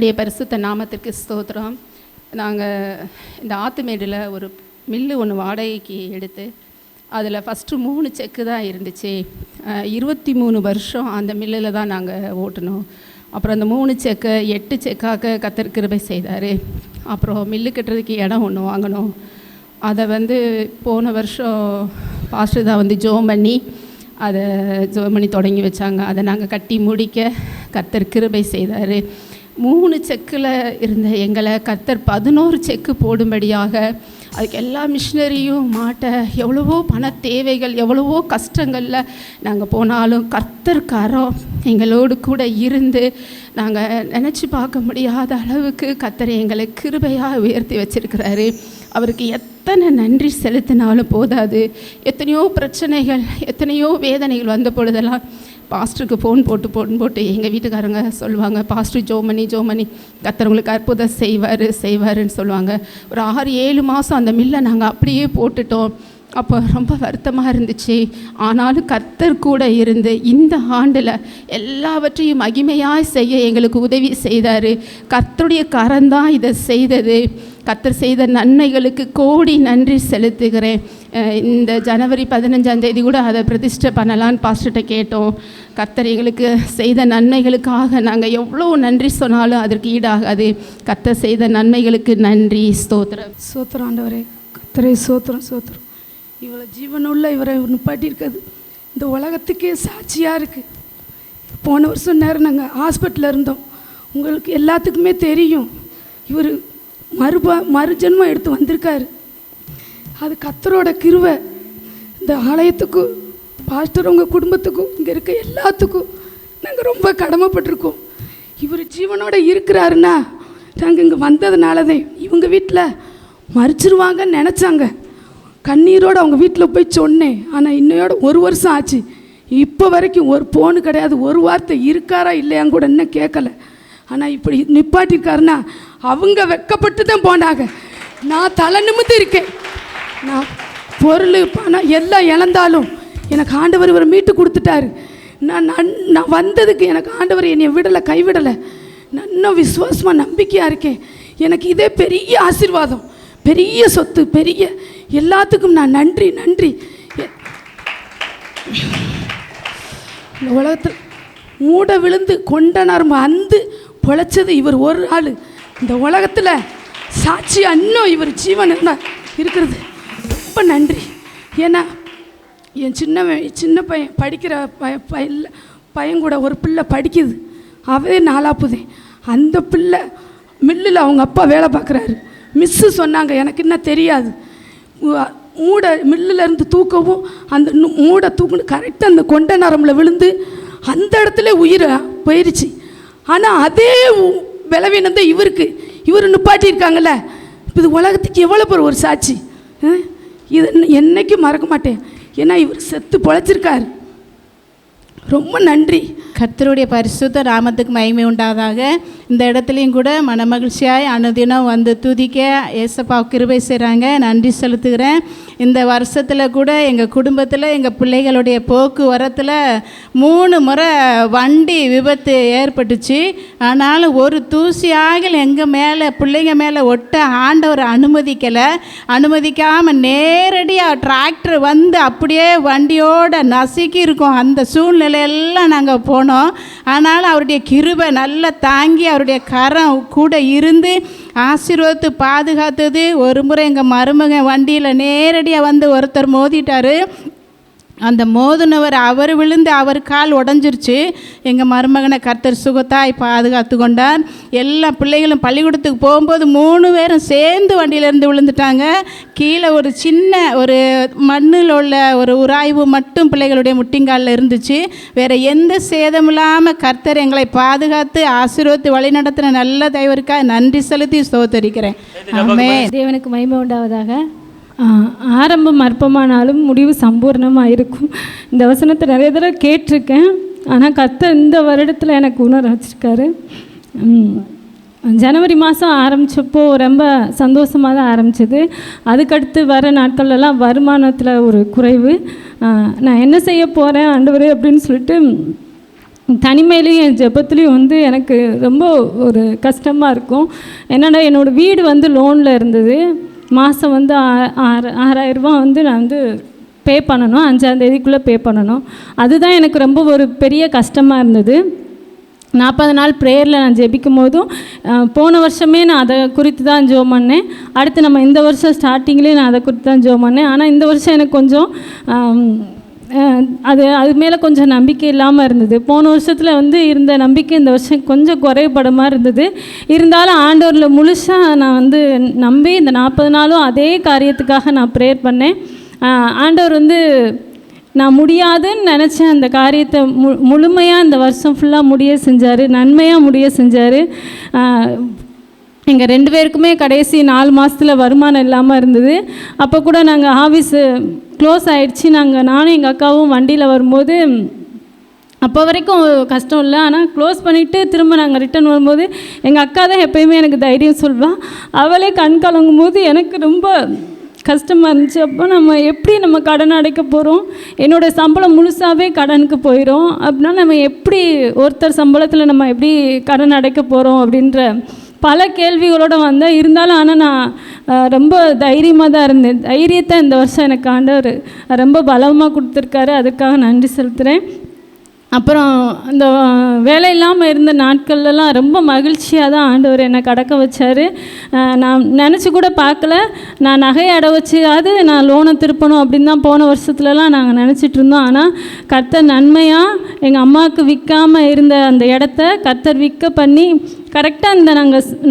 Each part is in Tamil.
கர்த்தருடைய பரிசுத்த நாமத்திற்கு ஸ்தோத்திரம். நாங்கள் இந்த ஆத்துமேடில் ஒரு மில்லு ஒன்று வாடகைக்கு எடுத்து அதில் ஃபஸ்ட்டு 3 செக்கு தான் இருந்துச்சு. 23 வருஷம் அந்த மில்லில் தான் நாங்கள் ஓட்டினோம். அப்புறம் அந்த 3 செக்கை 8 செக்காக கர்த்தர் கிருபை செய்தார். அப்புறம் மில்லு கட்டுறதுக்கு இடம் ஒன்று வாங்கினோம். அதை போன வருஷம் பாஸ்டர் தான் ஜோம் பண்ணி அதை தொடங்கி வச்சாங்க. அதை நாங்கள் கட்டி முடிக்க கர்த்தர் கிருபை செய்தார். 3 செக்கில் இருந்த எங்களை கர்த்தர் 11 செக்கு போடும்படியாக, அதுக்கு எல்லா மிஷினரியும் மாட்ட எவ்வளவோ பண தேவைகள், எவ்வளவோ கஷ்டங்களில் நாங்கள் போனாலும் கர்த்தர் கரம் எங்களோடு கூட இருந்து நாங்கள் நினச்சி பார்க்க முடியாத அளவுக்கு கர்த்தர் எங்களை கிருபையாக உயர்த்தி வச்சிருக்கிறாரு. அவருக்கு எத்தனை நன்றி செலுத்தினாலும் போதாது. எத்தனையோ பிரச்சனைகள், எத்தனையோ வேதனைகள் வந்த பொழுதெல்லாம் பாஸ்டருக்கு ஃபோன் போட்டு எங்கள் வீட்டுக்காரங்க சொல்லுவாங்க, பாஸ்டர் ஜோமணி கர்த்தர் உங்களுக்கு அற்புதம் செய்வாருன்னு சொல்லுவாங்க. ஒரு 6-7 மாதம் அந்த மில்லை நாங்கள் அப்படியே போட்டுட்டோம். அப்போ ரொம்ப வருத்தமாக இருந்துச்சு. ஆனாலும் கர்த்தர் கூட இருந்து இந்த ஆண்டில் எல்லாவற்றையும் மகிமையாக செய்ய எங்களுக்கு உதவி செய்தார். கர்த்தருடைய கரந்தான் இதை செய்தது. கர்த்தர் செய்த நன்மைகளுக்கு கோடி நன்றி செலுத்துகிறேன். இந்த ஜனவரி 15ஆம் தேதி கூட அதை பிரதிஷ்டை பண்ணலான்னு பாஸ்டர்கிட்ட கேட்டோம். கர்த்தர் எங்களுக்கு செய்த நன்மைகளுக்காக நாங்கள் எவ்வளோ நன்றி சொன்னாலும் அதற்கு ஈடாகாது. கர்த்தர் செய்த நன்மைகளுக்கு நன்றி. ஸ்தோத்திரம் ஆண்டவரே. கர்த்தரே ஸ்தோத்திரம். இவ்வளோ ஜீவனுள்ள இவரை நிப்பாட்டியிருக்கிறது இந்த உலகத்துக்கே சாட்சியாக இருக்குது. போன வருஷம் நேரம் நாங்கள் ஹாஸ்பிட்டலில் இருந்தோம். உங்களுக்கு எல்லாத்துக்குமே தெரியும், இவர் மறுஜென்மம் எடுத்து வந்திருக்காரு. அது கர்த்தரோட கிருபை. இந்த ஆலயத்துக்கும் பாஸ்டர் உங்கள் குடும்பத்துக்கும் இங்கே இருக்க எல்லாத்துக்கும் நாங்கள் ரொம்ப கடமைப்பட்டிருக்கோம். இவர் ஜீவனோட இருக்கிறாருன்னா நாங்கள் இங்கே வந்ததுனாலதே. இவங்க வீட்டில் மறிச்சிருவாங்கன்னு நினச்சாங்க. கண்ணீரோடு அவங்க வீட்டில் போய் சொன்னேன். ஆனால் இன்னையோட 1 வருஷம் ஆச்சு. இப்போ வரைக்கும் ஒரு ஃபோனு கிடையாது, ஒரு வார்த்தை இருக்காரா இல்லையான்னு கூட இன்னும் கேட்கல. ஆனால் இப்படி நிப்பாட்டிருக்காருன்னா அவங்க வெட்கப்பட்டு தான் போனாங்க. நான் தலை நிமிர்ந்து இருக்கேன். நான் பொருள் பணம் எல்லாம் இழந்தாலும் எனக்கு ஆண்டவர் இவரை மீட்டு கொடுத்துட்டாரு. நான் வந்ததுக்கு எனக்கு ஆண்டவர் என்னை விடலை, கைவிடலை. நான் இன்னும் விசுவாசமாக நம்பிக்கையாக இருக்கேன். எனக்கு இதே பெரிய ஆசீர்வாதம், பெரிய சொத்து, பெரிய எல்லாத்துக்கும் நான் நன்றி. இந்த உலகத்தில் மூட விழுந்து கொண்ட நரம்பு அந்து பொழைச்சது இவர் ஒரு ஆள். இந்த உலகத்தில் சாட்சி இன்னும் இவர் ஜீவன் இருக்கிறது. ரொம்ப நன்றி. ஏன்னா என் சின்ன பையன் படிக்கிற பையன் கூட ஒரு பிள்ளை படிக்குது. அவரே 4ஆவது. அந்த பிள்ளை மில்லில் அவங்க அப்பா வேலை பார்க்குறாரு. மிஸ்ஸு சொன்னாங்க, எனக்கு இன்னும் தெரியாது, மூடை மில்லிலேருந்து தூக்கவும் அந்த மூடை தூக்கணும் கரெக்டாக அந்த கொண்ட நரம்பில் விழுந்து அந்த இடத்துல உயிரை போயிடுச்சு. ஆனால் அதே பலவீனம் தான் இவருக்கு. இவர் நிப்பாட்டியிருக்காங்கல்ல. இது உலகத்துக்கு எவ்வளோ பேர் ஒரு சாட்சி. இது என்னைக்கும் மறக்க மாட்டேன். ஏன்னா இவர் செத்து பொழைச்சிருக்காரு. ரொம்ப நன்றி. கர்த்தருடைய பரிசுத்த நாமத்துக்கு மகிமை உண்டாதாக. இந்த இடத்துலையும் கூட மனமகிழ்ச்சியாய் அனுதினம் வந்து துதிக்க ஏசப்பா கிருபை செய்கிறாங்க. நன்றி செலுத்துகிறேன். இந்த வருஷத்தில் கூட எங்கள் குடும்பத்தில் எங்கள் பிள்ளைகளுடைய போக்குவரத்தில் 3 முறை வண்டி விபத்து ஏற்பட்டுச்சு. ஆனாலும் ஒரு தூசியாக எங்கள் மேலே பிள்ளைங்க மேலே ஒட்ட ஆண்டவர் அனுமதிக்காமல் நேரடியாக டிராக்டர் வந்து அப்படியே வண்டியோடு நசுக்கி இருக்கோம். அந்த சூழ்நிலையெல்லாம் நாங்கள் போனோம். ஆனாலும் அவருடைய கிருபை நல்லா தாங்கி அவருடைய கரம் கூட இருந்து ஆசீர்வதித்து பாதுகாத்தது. ஒரு முறை எங்கள் மருமகன் வண்டியில் நேரடியாக வந்து ஒருத்தர் மோதிட்டார். அந்த மோதினவர் அவர் விழுந்து அவர் கால் உடஞ்சிருச்சு. எங்கள் மருமகனை கர்த்தர் சுகத்தாய் பாதுகாத்து கொண்டார். எல்லா பிள்ளைகளும் பள்ளிக்கூடத்துக்கு போகும்போது 3 பேரும் சேர்ந்து வண்டியிலேருந்து விழுந்துட்டாங்க. கீழே ஒரு சின்ன ஒரு மண்ணில் உள்ள ஒரு உராய்வு மட்டும் பிள்ளைகளுடைய முட்டிங்காலில் இருந்துச்சு. வேறு எந்த சேதம் இல்லாமல் கர்த்தர் எங்களை பாதுகாத்து ஆசீர்வதித்து வழி நடத்தின நல்ல தெய்வருக்காக நன்றி செலுத்தி ஸ்தோத்தரிக்கிறேன். ஆமென். தேவனுக்கு மகிமை உண்டாவதாக. ஆரம்பம் அற்பமானாலும் முடிவு சம்பூர்ணமாக இருக்கும். இந்த வசனத்தை நிறைய தடவை கேட்டிருக்கேன். ஆனால் கர்த்தர் இந்த வருடத்தில் எனக்கு உணர வச்சுருக்காரு. ஜனவரி மாதம் ஆரம்பித்தப்போ ரொம்ப சந்தோஷமாக தான் ஆரம்பித்தது. அதுக்கடுத்து வர நாட்கள்லாம் வருமானத்தில் ஒரு குறைவு. நான் என்ன செய்ய போகிறேன் ஆண்டவரே அப்படின்னு சொல்லிட்டு தனிமையிலையும் என் ஜெபத்துலேயும் வந்து எனக்கு ரொம்ப ஒரு கஷ்டமாக இருக்கும். என்னென்னா என்னோடய வீடு வந்து லோனில் இருந்தது. மாதம் வந்து 6,000 ரூபா வந்து நான் வந்து பே பண்ணணும், 5ஆம் தேதிக்குள்ளே பே பண்ணணும். அதுதான் எனக்கு ரொம்ப ஒரு பெரிய கஷ்டமாக இருந்தது. 40 நாள் ப்ரேயரில் நான் ஜெபிக்கும் போதும் போன வருஷமே நான் அதை குறித்து தான் ஜெபம் பண்ணேன். அடுத்து நம்ம இந்த வருஷம் ஸ்டார்டிங்லேயே நான் அதை குறித்து தான் ஜெபம் பண்ணேன். ஆனால் இந்த வருஷம் எனக்கு கொஞ்சம் அது மேலே கொஞ்சம் நம்பிக்கை இல்லாமல் இருந்தது. போன வருஷத்தில் வந்து இருந்த நம்பிக்கை இந்த வருஷம் கொஞ்சம் குறைபட மாதிரி இருந்தது. இருந்தாலும் ஆண்டவரில் முழுசாக நான் வந்து நம்பி இந்த 40 நாளும் அதே காரியத்துக்காக நான் ப்ரேயர் பண்ணேன். ஆண்டவர் வந்து நான் முடியாதுன்னு நினச்சேன் அந்த காரியத்தை முழுமையாக இந்த வருஷம் ஃபுல்லாக முடிய செஞ்சார், நன்மையாக முடிய செஞ்சார். எங்கள் 2 பேருக்குமே கடைசி 4 மாதத்தில் வருமானம் இல்லாமல் இருந்தது. அப்போ கூட நாங்கள் ஆஃபீஸு க்ளோஸ் ஆகிடுச்சி. நானும் எங்கள் அக்காவும் வண்டியில் வரும்போது அப்போ வரைக்கும் கஷ்டம் இல்லை. ஆனால் க்ளோஸ் பண்ணிவிட்டு திரும்ப நாங்கள் ரிட்டன் வரும்போது எங்கள் அக்கா தான் எப்போயுமே எனக்கு தைரியம் சொல்வாள். அவளே கண் கலங்கும் போது எனக்கு ரொம்ப கஷ்டமாக இருந்துச்சு. அப்போ நம்ம கடன் அடைக்க போகிறோம், என்னோடய சம்பளம் முழுசாகவே கடனுக்கு போயிடும், அப்படின்னா நம்ம எப்படி ஒருத்தர் சம்பளத்தில் நம்ம எப்படி கடன் அடைக்க போகிறோம் அப்படின்ற பல கேள்விகளோடு வந்தேன். இருந்தாலும் ஆனால் நான் ரொம்ப தைரியமாக தான் இருந்தேன். தைரியத்தை இந்த வருஷம் எனக்கு ஆண்டவர் ரொம்ப பலமாக கொடுத்துருக்காரு, அதுக்காக நன்றி செலுத்துகிறேன். அப்புறம் இந்த வேலை இல்லாமல் இருந்த நாட்கள்லாம் ரொம்ப மகிழ்ச்சியாக தான் ஆண்டவர் என்னை கடக்க வச்சார். நான் நினச்சி கூட பார்க்கல. நான் நகையை அடை வச்சு நான் லோனை திருப்பணும் அப்படின்னு தான் போன வருஷத்துலலாம் நாங்கள் நினச்சிட்டு இருந்தோம். ஆனால் கர்த்தர் நன்மையாக எங்கள் அம்மாவுக்கு விற்காமல் இருந்த அந்த இடத்த கர்த்தர் விற்க பண்ணி கரெக்டாக இந்த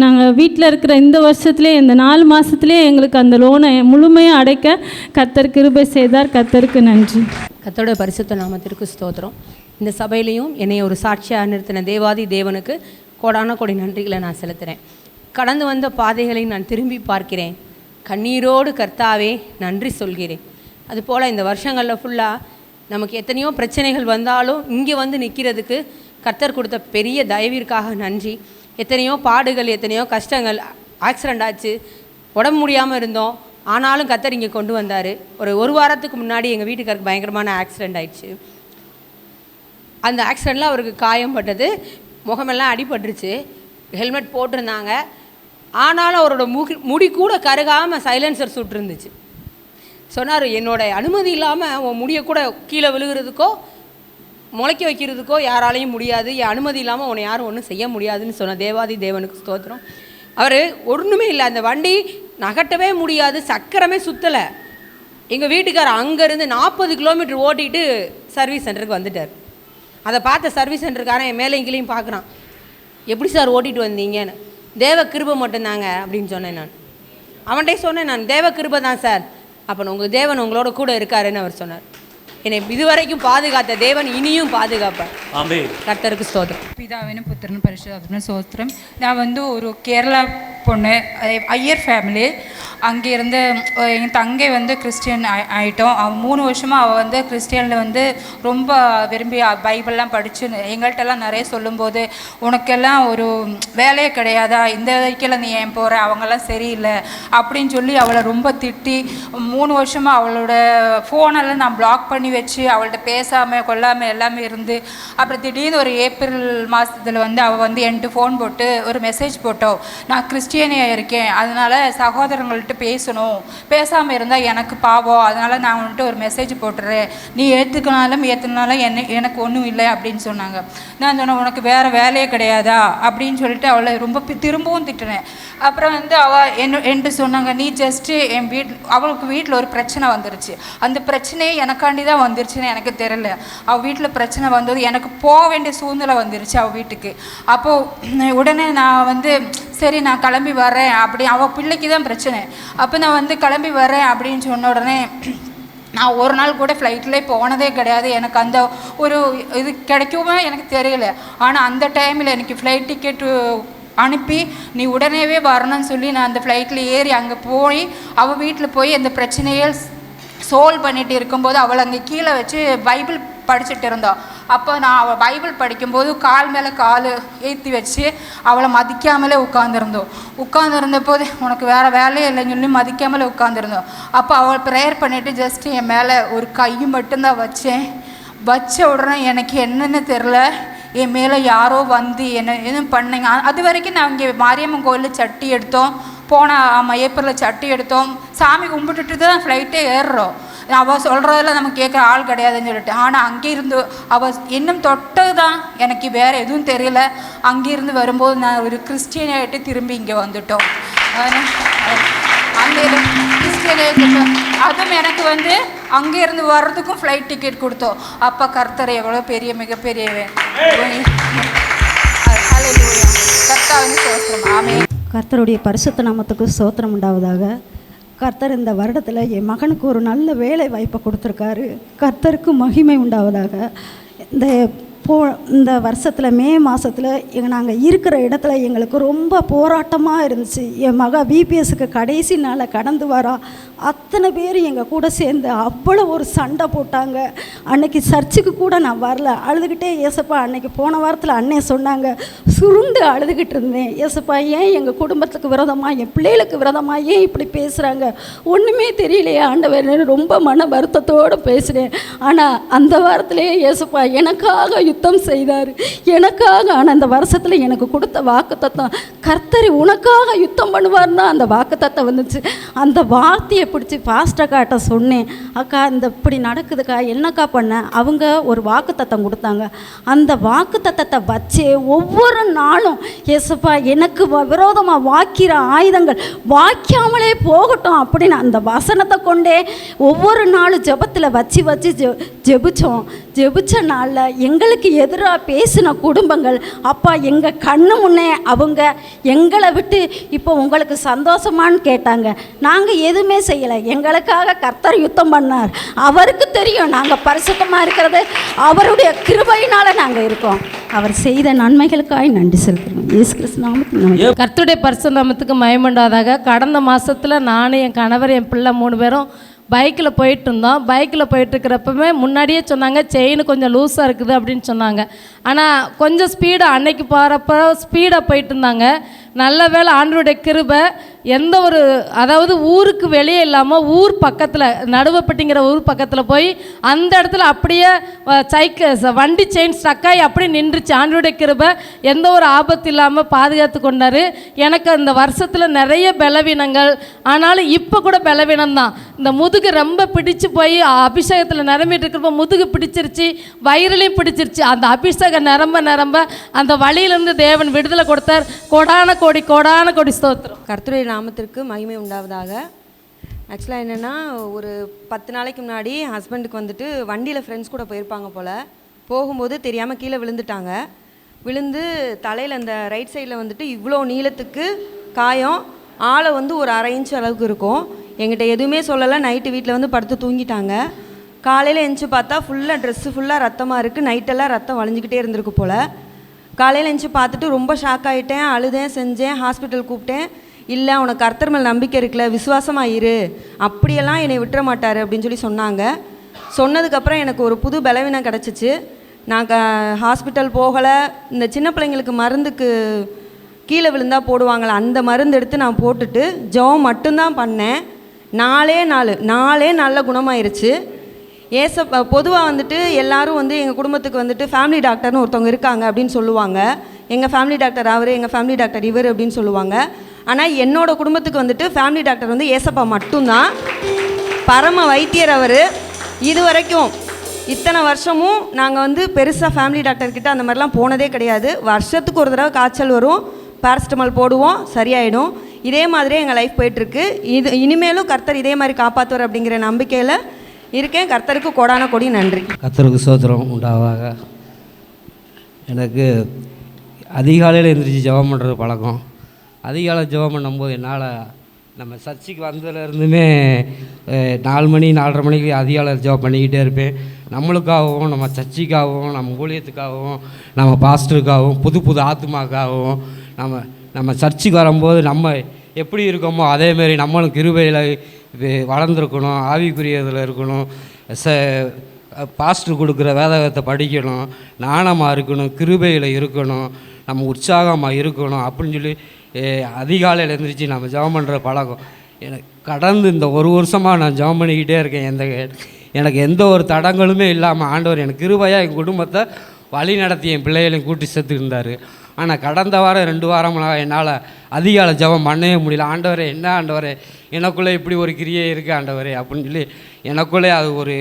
நாங்கள் வீட்டில் இருக்கிற இந்த வருஷத்துலேயே இந்த 4 மாதத்துலேயே எங்களுக்கு அந்த லோனை முழுமையாக அடைக்க கர்த்தர் கிருபை செய்தார். கர்த்தருக்கு நன்றி. கர்த்தருடைய பரிசுத்த நாமத்திற்கு ஸ்தோத்திரம். இந்த சபையிலையும் என்னை ஒரு சாட்சியாக நிறுத்தின தேவாதி தேவனுக்கு கோடான கோடி நன்றிகளை நான் செலுத்துகிறேன். கடந்து வந்த பாதைகளை நான் திரும்பி பார்க்கிறேன். கண்ணீரோடு கர்த்தாவே நன்றி சொல்கிறேன். அதுபோல் இந்த வருஷங்களில் ஃபுல்லாக நமக்கு எத்தனையோ பிரச்சனைகள் வந்தாலும் இங்கே வந்து நிற்கிறதுக்கு கர்த்தர் கொடுத்த பெரிய தயவிற்காக நன்றி. எத்தனையோ பாடுகள், எத்தனையோ கஷ்டங்கள், ஆக்சிடெண்ட் ஆச்சு, உடம்பு முடியாமல் இருந்தோம், ஆனாலும் கர்த்தர் இங்கே கொண்டு வந்தார். ஒரு வாரத்துக்கு முன்னாடி எங்கள் வீட்டுக்காருக்கு பயங்கரமான ஆக்சிடெண்ட் ஆயிடுச்சு. அந்த ஆக்சிடெண்ட்டில் அவருக்கு காயம் பட்டது, முகமெல்லாம் அடிபட்டுருச்சு. ஹெல்மெட் போட்டிருந்தாங்க, ஆனாலும் அவரோட முடி கூட கருகாமல் சைலன்சர் சுட்டுருந்துச்சு. சொன்னார், என்னோட அனுமதி இல்லாமல் உன் முடியை கூட கீழே விழுகிறதுக்கோ முளைக்க வைக்கிறதுக்கோ யாராலையும் முடியாது, என் அனுமதி இல்லாமல் உன்னை யாரும் ஒன்றும் செய்ய முடியாதுன்னு சொன்ன தேவாதி தேவனுக்கு ஸ்தோத்திரம். அவர் ஒன்றுமே இல்லை, அந்த வண்டி நகட்டவே முடியாது, சக்கரமே சுற்றலை. எங்கள் வீட்டுக்காரர் அங்கேருந்து 40 கிலோமீட்டர் ஓட்டிகிட்டு சர்வீஸ் சென்டருக்கு வந்துட்டார். அதை பார்த்த சர்வீஸ் சென்டருக்காரன் என் மேலே இங்கேயும் பார்க்குறான், எப்படி சார் ஓட்டிகிட்டு வந்தீங்கன்னு. தேவ கிருபை மட்டும்தாங்க அப்படின்னு சொன்னேன். நான் அவன்கிட்டே சொன்னேன், நான் தேவ கிருபை தான் சார். அப்போ உங்கள் தேவன் உங்களோட கூட இருக்காருன்னு அவர் சொன்னார். என்னை இதுவரைக்கும் பாதுகாத்த தேவன் இனியும் பாதுகாப்பார். கர்த்தருக்கு ஸ்தோத்திரம். பிதாவினும் புத்திரனும் பரிசுத்தாவினும் ஸ்தோத்திரம். நான் வந்து ஒரு கேரளா பொண்ணு, ஐயர் ஃபேமிலி. அங்கே இருந்து எங்கள் தங்கை வந்து கிறிஸ்டியன் ஆகிட்டோம். அவன் 3 வருஷமாக அவள் வந்து கிறிஸ்டியனில் வந்து ரொம்ப விரும்பி பைபிள்லாம் படித்து எங்கள்கிட்டலாம் நிறைய சொல்லும்போது, உனக்கெல்லாம் ஒரு வேலையே கிடையாதா, இந்த வரைக்கும் நீ ஏன் போகிற, அவங்கெல்லாம் சரியில்லை அப்படின்னு சொல்லி அவளை ரொம்ப திட்டி 3 வருஷமாக அவளோட ஃபோனெல்லாம் நான் பிளாக் பண்ணி வச்சு அவள்கிட்ட பேசாமல் கொள்ளாமல் எல்லாமே இருந்து, அப்புறம் திடீர்னு ஒரு ஏப்ரல் மாதத்தில் வந்து அவள் வந்து என்கிட்ட ஃபோன் போட்டு ஒரு மெசேஜ் போட்டோம், நான் கிறிஸ்டியனியாக இருக்கேன், அதனால் சகோதரங்கள்ட்ட பேசணும், பேசாமல் இருந்தால் எனக்கு பாவம், அதனால் நான் வந்துட்டு ஒரு மெசேஜ் போட்டுறேன், நீ ஏற்றுக்கினாலும் எனக்கு ஒன்றும் இல்லை அப்படின்னு சொன்னாங்க. நான் சொன்னேன், உனக்கு வேறு வேலையே கிடையாதா அப்படின்னு சொல்லிட்டு அவளை ரொம்ப திரும்பவும் திட்டினேன். அப்புறம் வந்து அவள் என்கிட்ட சொன்னாங்க, நீ ஜஸ்ட்டு அவளுக்கு வீட்டில் ஒரு பிரச்சனை வந்துருச்சு, அந்த பிரச்சனையே எனக்காண்டி தான் வந்துருச்சுன்னு எனக்கு தெரியல. அவள் வீட்டில் பிரச்சனை வந்தது, எனக்கு போக வேண்டிய சூழ்நிலை வந்துருச்சு அவள் வீட்டுக்கு. அப்போது உடனே நான் வந்து சரி நான் கிளம்பி வரேன் அப்படி, அவள் பிள்ளைக்கு தான் பிரச்சனை. அப்போ நான் வந்து கிளம்பி வரேன் அப்படின்னு சொன்ன உடனே நான் ஒரு நாள் கூட ஃப்ளைட்லேயே போனதே கிடையாது. எனக்கு அந்த ஒரு இது கிடைக்குமா எனக்கு தெரியல. ஆனால் அந்த டைமில் எனக்கு ஃப்ளைட் டிக்கெட்டு அனுப்பி நீ உடனேவே வரணும்னு சொல்லி நான் அந்த ஃப்ளைட்டில் ஏறி அங்கே போய் அவள் வீட்டில் போய் அந்த பிரச்சனையை சால்வ் பண்ணிட்டு இருக்கும்போது அவளை அங்கே கீழே வச்சு பைபிள் படிச்சுட்டு இருந்தோம். அப்போ நான் அவள் பைபிள் படிக்கும்போது கால் மேலே கால் ஏற்றி வச்சு அவளை மதிக்காமலே உட்காந்துருந்த போது உனக்கு வேறு வேலையே இல்லைன்னு சொல்லி மதிக்காமலே உட்காந்துருந்தோம். அப்போ அவள் ப்ரேயர் பண்ணிவிட்டு ஜஸ்ட்டு என் மேலே ஒரு கை மட்டும்தான் வச்ச உடனே எனக்கு என்னென்னு தெரில, என் மேலே யாரோ வந்து என்ன எதுவும் பண்ணீங்க. அது வரைக்கும் நான் இங்கே மாரியம்மன் கோயிலில் சட்டி எடுத்தோம், ஆமாம் ஏப்ரலில் சட்டி எடுத்தோம், சாமி கும்பிட்டுட்டு தான் ஃப்ளைட்டே ஏறுறோம். அவள் சொல்கிறதெல்லாம் நம்ம கேட்குற ஆள் கிடையாதுன்னு சொல்லிட்டு. ஆனால் அங்கேருந்து அவள் இன்னும் தொட்டது தான், எனக்கு வேறு எதுவும் தெரியல. அங்கேருந்து வரும்போது நான் ஒரு கிறிஸ்டியனாகிட்டு திரும்பி இங்கே வந்துட்டோம். அங்கே கிறிஸ்டியனாகிட்டு அதுவும் எனக்கு வந்து அங்கேருந்து வர்றதுக்கும் ஃப்ளைட் டிக்கெட் கொடுத்தோம். அப்போ கர்த்தர் எவ்வளோ பெரிய மிகப்பெரிய கர்த்தாவின் ஸ்தோத்திரம். ஆமென். கர்த்தருடைய பரிசுத்த நாமத்துக்கு ஸ்தோத்திரம் உண்டாவதாக. கர்த்தர் இந்த வருடத்தில் என் மகனுக்கு ஒரு நல்ல வேலை வாய்ப்பை கொடுத்துருக்காரு. கர்த்தருக்கு மகிமை உண்டாவதாக. இந்த வருஷத்தில் மே மாதத்தில் நாங்கள் இருக்கிற இடத்துல எங்களுக்கு ரொம்ப போராட்டமாக இருந்துச்சு. என் மக பிபிஎஸ்க்கு கடைசி நாளை கடந்து வரா. அத்தனை பேர் எங்கள் கூட சேர்ந்து அவ்வளோ ஒரு சண்டை போட்டாங்க. அன்னைக்கு சர்ச்சுக்கு கூட நான் வரல, அழுதுகிட்டே ஏசப்பா. அன்னைக்கு போன வாரத்தில் அண்ணே சொன்னாங்க, சுருண்டு அழுதுகிட்டு இருந்தேன். ஏசப்பா ஏன் எங்கள் குடும்பத்துக்கு விரோதமாக, என் பிள்ளைகளுக்கு விரோதமாக ஏன் இப்படி பேசுகிறாங்க, ஒன்றுமே தெரியலையே ஆண்டவர், ரொம்ப மன வருத்தத்தோடு பேசுகிறேன். ஆனால் அந்த வாரத்திலே ஏசப்பா எனக்காக யுத்தம் செய்தார், எனக்காக. ஆனால் அந்த வருஷத்தில் எனக்கு கொடுத்த வாக்குத்தத்தம், கர்த்தர் உனக்காக யுத்தம் பண்ணுவார்னா அந்த வாக்குத்தத்தம் வந்துச்சு. அந்த வார்த்தையை பிடிச்சி பாஸ்டக்காட்ட சொன்னேன், அக்கா இந்த இப்படி நடக்குதுக்கா, என்னக்கா பண்ண. அவங்க ஒரு வாக்குத்தத்தம் கொடுத்தாங்க. அந்த வாக்குத்தத்தத்தை வச்சே ஒவ்வொரு நாளும் ஏசப்பா எனக்கு விரோதமாக வாக்கிற ஆயுதங்கள் வாக்காமலே போகட்டும் அப்படின்னு அந்த வசனத்தை கொண்டே ஒவ்வொரு நாளும் ஜெபத்தில் வச்சு வச்சு ஜெபிச்சோம். ஜெபிச்ச நாளில் எங்களுக்கு எதிராக பேசின குடும்பங்கள் அப்பா எங்கள் கண்ணு முன்னே அவங்க எங்களை விட்டு இப்போ உங்களுக்கு சந்தோஷமானு கேட்டாங்க. நாங்கள் எதுவுமே செய்யலை, எங்களுக்காக கர்த்தர் யுத்தம் பண்ணார். அவருக்கு தெரியும் நாங்கள் பரிசுத்தமாக இருக்கிறது அவருடைய கிருபையினால் நாங்கள் இருக்கோம். அவர் செய்த நன்மைகளுக்காக நன்றி செலுத்துகிறோம். இயேசு கிறிஸ்து நாமத்தில் கர்த்தருடைய பரிசுத்த நாமத்துக்கு மகிமையுண்டாவதாக. கடந்த மாதத்தில் நான், என் கணவர், என் பிள்ளை 3 பேரும் பைக்கில் போயிட்டு இருந்தோம். பைக்கில் போயிட்டுருக்கிறப்பவே முன்னாடியே சொன்னாங்க செயின் கொஞ்சம் லூஸாக இருக்குது அப்படின்னு சொன்னாங்க. ஆனால் கொஞ்சம் ஸ்பீடாக அன்னைக்கு போகிறப்ப ஸ்பீடாக போயிட்டு இருந்தாங்க. நல்ல வேளை ஆண்டவருடைய கிருபை, எந்த ஒரு அதாவது ஊருக்கு வெளியே இல்லாமல் ஊர் பக்கத்தில் நடுவப்பட்டிங்கிற ஊர் பக்கத்தில் போய் அந்த இடத்துல அப்படியே வண்டி செயின் ஸ்டக்காகி அப்படி நின்றுச்சு. ஆண்டவருடைய கிருபை எந்த ஒரு ஆபத்து இல்லாமல் பாதுகாத்து கொண்டார். எனக்கு அந்த வருஷத்தில் நிறைய பலவீனங்கள், ஆனாலும் இப்போ கூட பலவீனம்தான். இந்த முதுகு ரொம்ப பிடிச்சு போய் அபிஷேகத்தில் நிரம்பிட்டு இருக்கிறப்ப முதுகு பிடிச்சிருச்சு, வயிறுலையும் பிடிச்சிருச்சு. அந்த அபிஷேகம் நிரம்ப நிரம்ப அந்த வழியிலேருந்து தேவன் விடுதலை கொடுத்தார். கோடான கோடி ஸ்தோத்திரம். கர்த்தருடைய நாமத்திற்கு மகிமை உண்டாவதாக. ஆக்சுவலாக என்னென்னா, ஒரு 10 நாளைக்கு முன்னாடி ஹஸ்பண்டுக்கு வந்துட்டு வண்டியில் ஃப்ரெண்ட்ஸ் கூட போயிருப்பாங்க போல். போகும்போது தெரியாமல் கீழே விழுந்துட்டாங்க. விழுந்து தலையில் அந்த ரைட் சைடில் வந்துட்டு இவ்வளோ நீளத்துக்கு காயம், ஆளை வந்து ஒரு 1/2 இன்ச் அளவுக்கு இருக்கும். எங்கிட்ட எதுவுமே சொல்லலை. நைட்டு வீட்டில் வந்து படுத்து தூங்கிட்டாங்க. காலையில் எழுந்துச்சி பார்த்தா ஃபுல்லாக ட்ரெஸ்ஸு ஃபுல்லாக ரத்தமாக இருக்குது. நைட்டெல்லாம் ரத்தம் வளைஞ்சிக்கிட்டே இருந்திருக்கு போல். காலையில் எழுந்துச்சி பார்த்துட்டு ரொம்ப ஷாக் ஆகிட்டேன், அழுதேன், செஞ்சேன், ஹாஸ்பிட்டல் கூப்பிட்டேன். இல்லை உனக்கு கர்த்தர் மேல் நம்பிக்கை இருக்குல்ல, விசுவாசமாக இரு, அப்படியெல்லாம் என்னை விட்டுற மாட்டார் அப்படின்னு சொல்லி சொன்னாங்க. சொன்னதுக்கப்புறம் எனக்கு ஒரு புது பலவீனம் கிடச்சிச்சு. நான் ஹாஸ்பிட்டல் போகலை. இந்த சின்ன பிள்ளைங்களுக்கு மருந்துக்கு கீழே விழுந்தால் போடுவாங்களே, அந்த மருந்து எடுத்து நான் போட்டுட்டு ஜெபம் மட்டும்தான் பண்ணேன். 4 நாளில் குணமாயிருச்சு. பொதுவாக வந்துட்டு எல்லாரும் வந்து எங்கள் குடும்பத்துக்கு வந்துட்டு ஃபேமிலி டாக்டர்னு ஒருத்தவங்க இருக்காங்க அப்படின்னு சொல்லுவாங்க. எங்கள் ஃபேமிலி டாக்டர் அவர், எங்கள் ஃபேமிலி டாக்டர் இவர் அப்படின்னு சொல்லுவாங்க. ஆனால் என்னோடய குடும்பத்துக்கு வந்துட்டு ஃபேமிலி டாக்டர் வந்து ஏசப்பா மட்டும்தான். பரம வைத்தியர் அவர். இது வரைக்கும் இத்தனை வருஷமும் நாங்கள் வந்து பெருசாக ஃபேமிலி டாக்டர்கிட்ட அந்த மாதிரிலாம் போனதே கிடையாது. வருஷத்துக்கு ஒரு தடவை காய்ச்சல் வரும், பேராசிட்டமால் போடுவோம், சரியாயிடும். இதே மாதிரியே எங்கள் லைஃப் போயிட்டுருக்கு. இனிமேலும் கர்த்தர் இதே மாதிரி காப்பாற்றுவார் அப்படிங்கிற நம்பிக்கையில் இருக்கேன். கர்த்தருக்கு கோடி நன்றி. கர்த்தருக்கு ஸ்தோத்திரம் உண்டாவாக. எனக்கு அதிகாலையில் எழுந்திரிச்சு ஜெபம் பண்ணுறது பழக்கம். அதிகாலை ஜெபம் பண்ணும்போது என்னால் நம்ம சர்ச்சுக்கு வந்ததுலேருந்துமே 4 மணி 4:30 மணிக்கு அதிகாலை ஜெபம் பண்ணிக்கிட்டே இருப்பேன். நம்மளுக்காகவும், நம்ம சர்ச்சுக்காகவும், நம்ம ஊழியத்துக்காகவும், நம்ம பாஸ்டருக்காகவும், புது ஆத்மாக்காகவும், நம்ம சர்ச்சுக்கு வரும்போது நம்ம எப்படி இருக்கோமோ அதேமாரி நம்மளும் கிருபையில் வளர்ந்துருக்கணும், ஆவிக்குரியதில் இருக்கணும், பாஸ்டர் கொடுக்குற வேதகத்தை படிக்கணும், ஞானமாக இருக்கணும், கிருபையில் இருக்கணும், நம்ம உற்சாகமாக இருக்கணும் அப்படின்னு சொல்லி அதிகாலையில் எழுந்திரிச்சு நம்ம ஜெபம் பண்ணுற பழக்கம் எனக்கு கடந்து இந்த 1 வருஷமாக நான் ஜெபம் பண்ணிக்கிட்டே இருக்கேன். எனக்கு எந்த ஒரு தடங்களுமே இல்லாமல் ஆண்டவர் எனக்கு கிருபையாக என் குடும்பத்தை வழி நடத்தி என் பிள்ளைகளையும் கூட்டி சேர்த்துருந்தார். ஆனால் கடந்த வாரம் 2 வாரமாக என்னால் அதிகாலை ஜெபம் பண்ணவே முடியல. ஆண்டவரே, என்ன ஆண்டவரே, எனக்குள்ளே இப்படி ஒரு கிரியை இருக்குது ஆண்டவரே அப்படின்னு சொல்லி எனக்குள்ளே அது ஒரு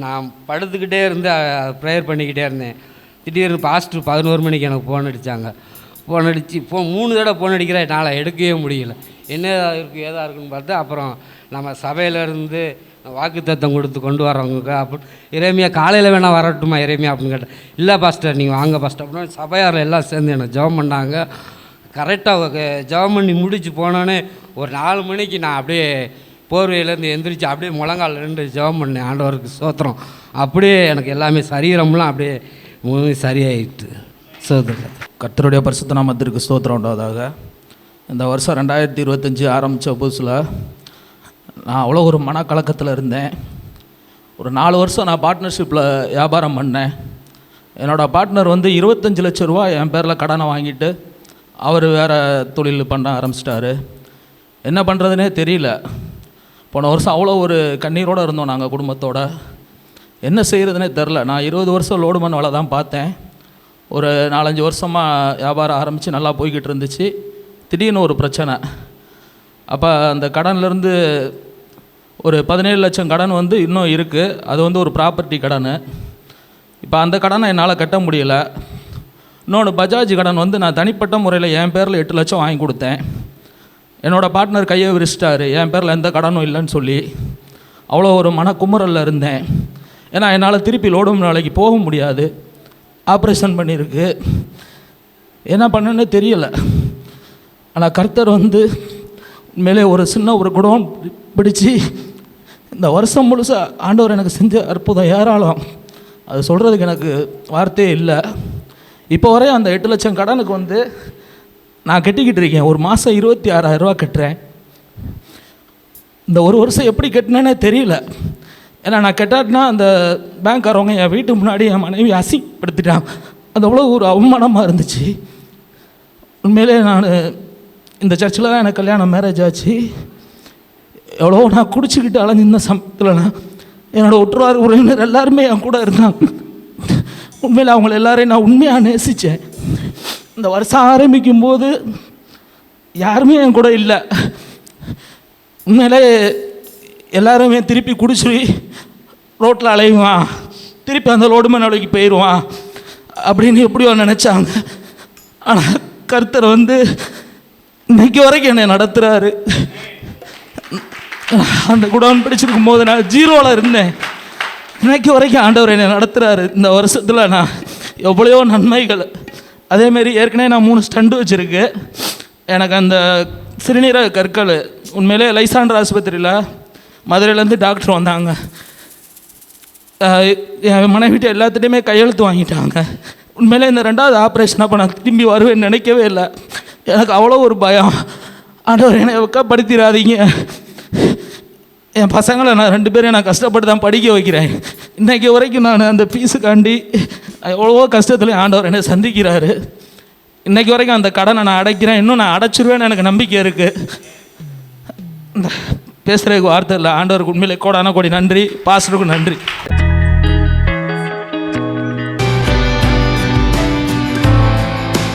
நான் படுத்துக்கிட்டே இருந்து ப்ரேயர் பண்ணிக்கிட்டே இருந்தேன். திடீர்னு பாஸ்டர் 11 மணிக்கு எனக்கு ஃபோன் அடித்தாங்க. ஃபோன் அடித்து 3 தடவை ஃபோன் அடிக்கிற என்னால் எடுக்கவே முடியல. என்ன இருக்குது ஏதா இருக்குன்னு பார்த்து அப்புறம் நம்ம சபையிலேருந்து வாக்குத்தத்தம் கொடுத்து கொண்டு வரவங்க அப்படின்னு இறைமையா காலையில் வேணால் வரட்டுமா இறைமையா அப்படின்னு கேட்டேன். இல்லை பாஸ்டர் நீங்கள் வாங்க பாஸ்டர் அப்படின்னு சபையாரில் எல்லாம் சேர்ந்து எனக்கு ஜெபம் பண்ணாங்க. கரெக்டாக ஜெபம் பண்ணி முடிச்சு போனோன்னே ஒரு 4 மணிக்கு நான் அப்படியே போர்வையிலேருந்து எந்திரிச்சு அப்படியே முழங்கால் 2 ஜெபம் பண்ணேன். ஆண்டவருக்கு ஸ்தோத்திரம். அப்படியே எனக்கு எல்லாமே சரீரம்லாம் அப்படியே சரியாயிட்டு. ஸ்தோத்திரம். கர்த்தருடைய பரிசுத்த நாமத்திற்கு ஸ்தோத்திரம் உண்டாவதாக. இந்த வருஷம் 2025 ஆரம்பித்த புதுசில் நான் அவ்வளோ ஒரு மனக்கலக்கத்தில் இருந்தேன். ஒரு 4 வருஷம் நான் பார்ட்னர்ஷிப்பில் வியாபாரம் பண்ணேன். என்னோடய பார்ட்னர் வந்து 25 லட்ச ரூபா என் பேரில் கடனை வாங்கிட்டு அவர் வேறு தொழில் பண்ண ஆரம்பிச்சிட்டாரு. என்ன பண்ணுறதுனே தெரியல. போன வருஷம் அவ்வளோ ஒரு கண்ணீரோடு இருந்தோம் நாங்கள் குடும்பத்தோடு. என்ன செய்கிறதுனே தெரில. நான் 20 வருஷம் லோடு மண் வேலை தான் பார்த்தேன். ஒரு 4-5 வருஷமாக வியாபாரம் ஆரம்பித்து நல்லா போய்கிட்டு இருந்துச்சு. திடீர்னு ஒரு பிரச்சனை. அப்போ அந்த கடன்லேருந்து ஒரு 17 லட்சம் கடன் வந்து இன்னும் இருக்குது. அது வந்து ஒரு ப்ராப்பர்ட்டி கடன். இப்போ அந்த கடனை என்னால் கட்ட முடியலை. இன்னொன்று பஜாஜ் கடன் வந்து நான் தனிப்பட்ட முறையில் என் பேரில் 8 லட்சம் வாங்கி கொடுத்தேன். என்னோடய பார்ட்னர் கையை விரிச்சிட்டாரு, என் பேரில் எந்த கடனும் இல்லைன்னு சொல்லி. அவ்வளோ ஒரு மனக்குமுறலில் இருந்தேன். ஏன்னா என்னால் திருப்பி லோடும் நாளைக்கு போக முடியாது. ஆப்ரேஷன் பண்ணியிருக்கு. என்ன பண்ணுன்னு தெரியலை. ஆனால் கர்த்தர் வந்து உண்மையிலே ஒரு சின்ன ஒரு குடம் பிடிச்சி இந்த வருஷம் முழுசாக ஆண்டவர் எனக்கு செஞ்ச அற்புதம் ஏராளம். அது சொல்கிறதுக்கு எனக்கு வார்த்தையே இல்லை. இப்போ வரையும் அந்த 8 லட்சம் கடனுக்கு வந்து நான் கட்டிக்கிட்டு இருக்கேன். ஒரு மாதம் 26,000 ரூபா கட்டுறேன். இந்த ஒரு வருஷம் எப்படி கட்டினேன்னே தெரியல. ஏன்னா நான் கட்டாட்டினா அந்த பேங்க்காரவங்க என் வீட்டு முன்னாடி என் மனைவி அசிங்கப்படுத்திட்டான். அது அவ்வளோ ஒரு அவமானமாக இருந்துச்சு. உண்மையிலே நான் இந்த சர்ச்சில் தான் எனக்கு கல்யாணம் மேரேஜ் ஆச்சு. எவ்வளோ நான் குடிச்சிக்கிட்டு அலைஞ்சிருந்த சமயத்தில் என்னோடய உற்றார் உறவினர் எல்லாருமே என் கூட இருந்தாங்க. உண்மையில் அவங்கள எல்லாரையும் நான் உண்மையாக நேசித்தேன். இந்த வருஷம் ஆரம்பிக்கும் போது யாருமே என் கூட இல்லை. உண்மையிலே எல்லாருமே திருப்பி குடிச்சு ரோட்டில் அலையுவான், திருப்பி அந்த லோடு மேனோடைக்கு போயிடுவான் அப்படின்னு எப்படியோ நினச்சாங்க. ஆனால் கர்த்தர் வந்து இன்னைக்கு வரைக்கும் என்னை நடத்துகிறாரு. அந்த குடோன் பிடிச்சிருக்கும் போது நான் 0ல் இருந்தேன். இன்னைக்கு வரைக்கும் ஆண்டவர் என்னை நடத்துகிறாரு. இந்த வருஷத்தில் நான் எவ்வளையோ நன்மைகள். அதேமாரி ஏற்கனவே நான் 3 ஸ்டண்ட் வச்சுருக்கு. எனக்கு அந்த சிறுநீரக கற்கள் உண்மையிலே லைசாண்டர் ஆஸ்பத்திரியில் மதுரையிலேருந்து டாக்டர் வந்தாங்க. என் மனைவிட்ட எல்லாத்துட்டையுமே கையெழுத்து வாங்கிட்டாங்க. உண்மையிலே இந்த 2வது ஆப்ரேஷன் அப்போ நான் திரும்பி வருவேன்னு நினைக்கவே இல்லை. எனக்கு அவ்வளோ ஒரு பயம். ஆண்டவர் என்னை வெக்கப்படுத்திடாதீங்க. என் பசங்களை நான் 2 பேரையும் நான் கஷ்டப்பட்டு தான் படிக்க வைக்கிறேன். இன்றைக்கி வரைக்கும் நான் அந்த ஃபீஸுக்காண்டி எவ்வளவோ கஷ்டத்துலேயும் ஆண்டவர் என்னை சந்திக்கிறாரு. இன்றைக்கி வரைக்கும் அந்த கடனை நான் அடைக்கிறேன். இன்னும் நான் அடைச்சிருவேன்னு எனக்கு நம்பிக்கை இருக்குது. பேசுகிறதுக்கு வார்த்தை இல்லை. ஆண்டவருக்கு உண்மையிலே கோடான கோடி நன்றி. பாஸ்டருக்கு நன்றி.